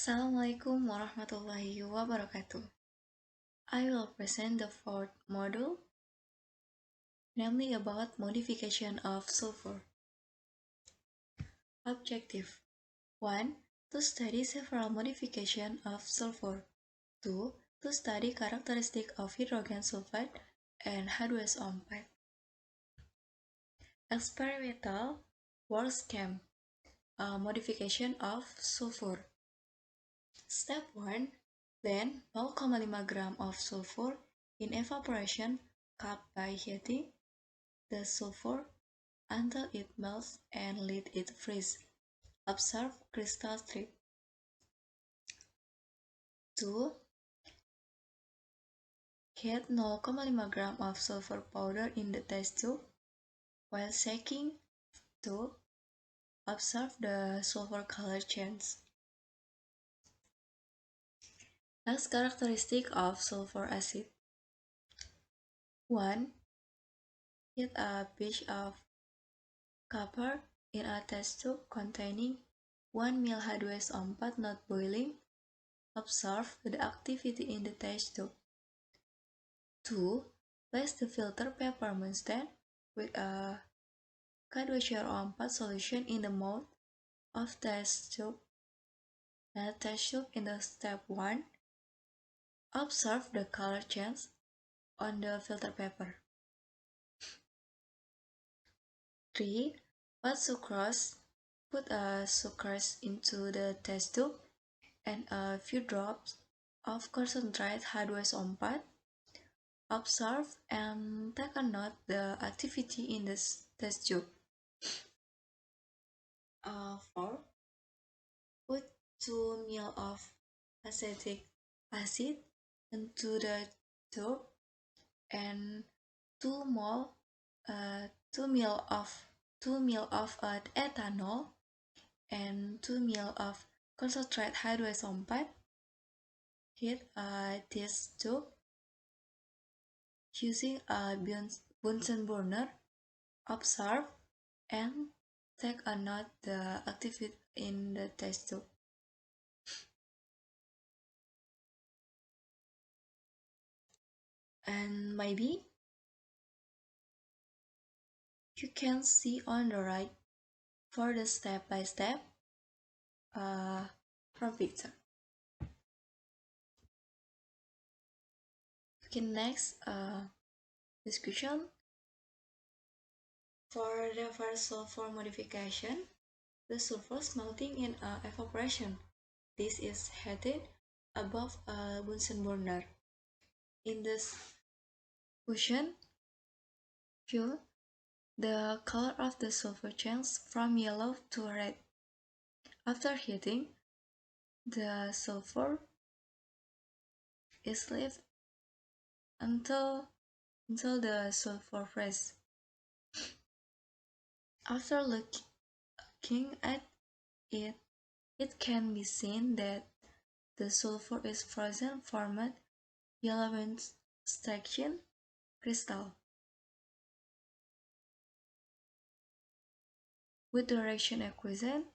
Assalamualaikum warahmatullahi wabarakatuh. I will present the fourth module, namely about modification of sulfur. Objective 1. To study several modifications of sulfur. 2. To study characteristic of hydrogen sulfide and H2SO4. Experimental work scheme. Modification of sulfur. Step 1. Blend 0,5 gram of sulfur in evaporation cup by heating the sulfur until it melts and let it freeze. Observe crystal strip. 2. Heat 0,5 gram of sulfur powder in the test tube. While shaking, 2. Observe the sulfur color change. Next characteristic of sulfur acid. 1. Heat a piece of copper in a test tube containing 1 ml H2SO4 not boiling. Observe the activity in the test tube. 2. Place the filter paper stand with a H2SO4 solution in the mouth of test tube. Test tube in the step 1. Observe the color change on the filter paper. 3. Put sucrose. Put a sucrose into the test tube and a few drops of concentrate H2SO4. Observe and take a note the activity in this test tube. 4. Put 2 ml of acetic acid into the tube and 2 ml 2 ml of ethanol and 2 ml of concentrate H2SO4. Heat this tube using a Bunsen burner. Observe and take a note the activity in the test tube. And maybe you can see on the right for the step-by-step from picture. Okay, next discussion for the first sulfur modification. The sulfur melting in evaporation. This is heated above a Bunsen burner. In this fusion fuel, the color of the sulfur changes from yellow to red. After heating, the sulfur is left until the sulfur freezes. After looking at it, it can be seen that the sulfur is frozen formed yellow section crystal. With the reaction equation,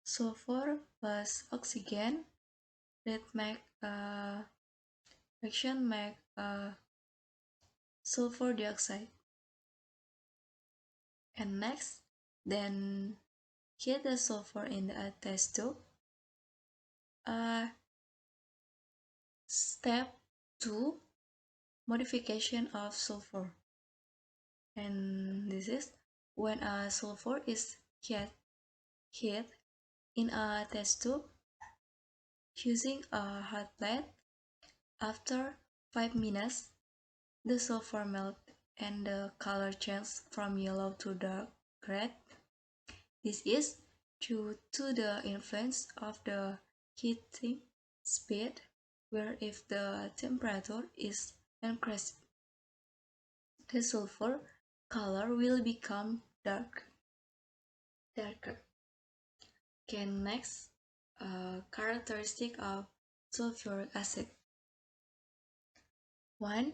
sulfur plus oxygen that make reaction make sulfur dioxide. And next, then heat the sulfur in a test tube. Step 2. Modification of sulfur. And this is when a sulfur is heat in a test tube using a hot plate. After 5 minutes, the sulfur melts and the color changes from yellow to dark red. This is due to the influence of the heating speed, where if the temperature is increased, the sulfur color will become darker. Okay, next, characteristic of sulfuric acid. 1.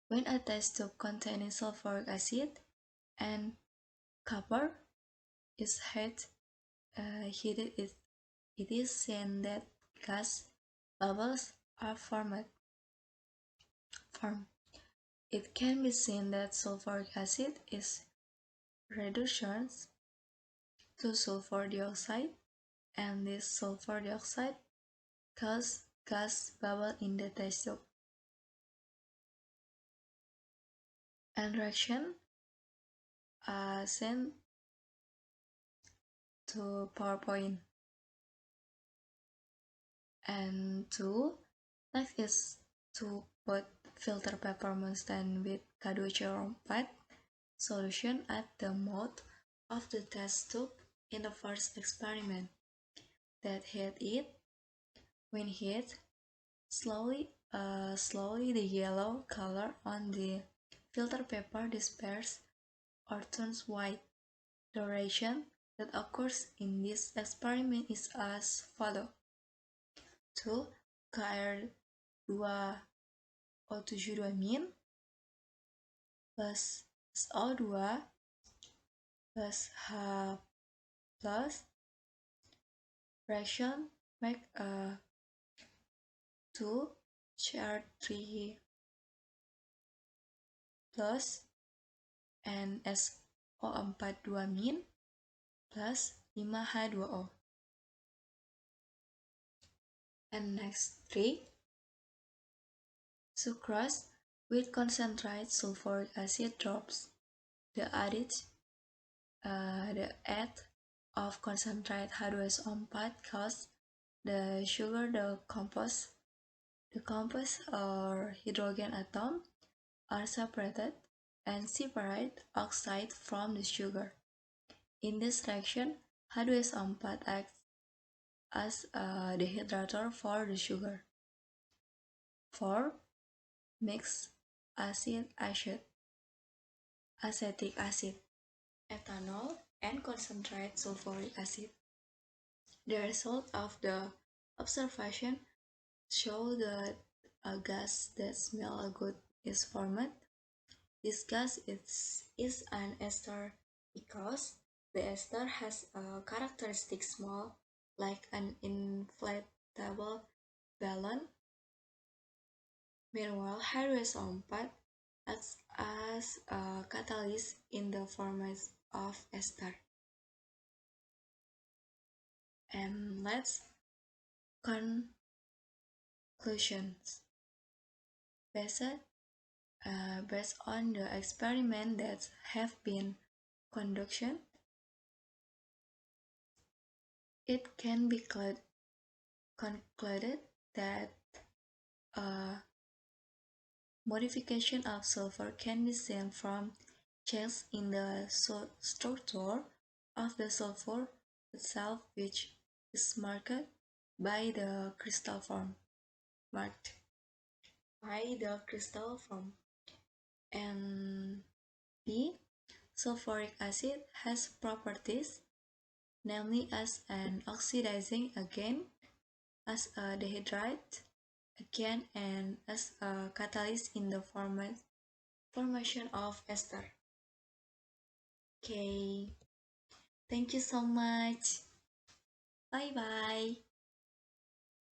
When a test tube containing sulfuric acid and copper is heated, it is seen that gas bubbles are formed. It can be seen that sulfuric acid is reduced to sulfur dioxide, and this sulfur dioxide causes gas bubble in the test tube. And reaction are sent to PowerPoint. And two, next is to put filter paper mustard with K2CO4 solution at the mouth of the test tube in the first experiment. That heat it. When heat, slowly the yellow color on the filter paper disperses or turns white. The reaction that occurs in this experiment is as follows. 2. Kr2O72- plus SO2 plus H plus reaction make a 2 Cr3 plus and SO42- plus 5H2O. And next 3, sucrose with concentrated sulfuric acid drops. The add of concentrated H2SO4 causes the sugar decompose. The composite or hydrogen atom are separated and separate oxide from the sugar. In this reaction, H2SO4 acts as a dehydrator for the sugar. 4. Mix acetic acid, ethanol, and concentrated sulfuric acid. The result of the observation show that a gas that smells good is formed. This gas is an ester because the ester has a characteristic smell like an inflatable balloon. Meanwhile, H2SO4 acts as a catalyst in the formation of ester. And let's conclusions. Based on the experiment that have been conducted, it can be concluded that modification of sulfur can be seen from changes in the structure of the sulfur itself, which is marked by the crystal form. And B. Sulfuric acid has properties, namely as an oxidizing agent, as a dehydrate agent, and as a catalyst in the formation of ester. Okay, thank you so much. Bye bye.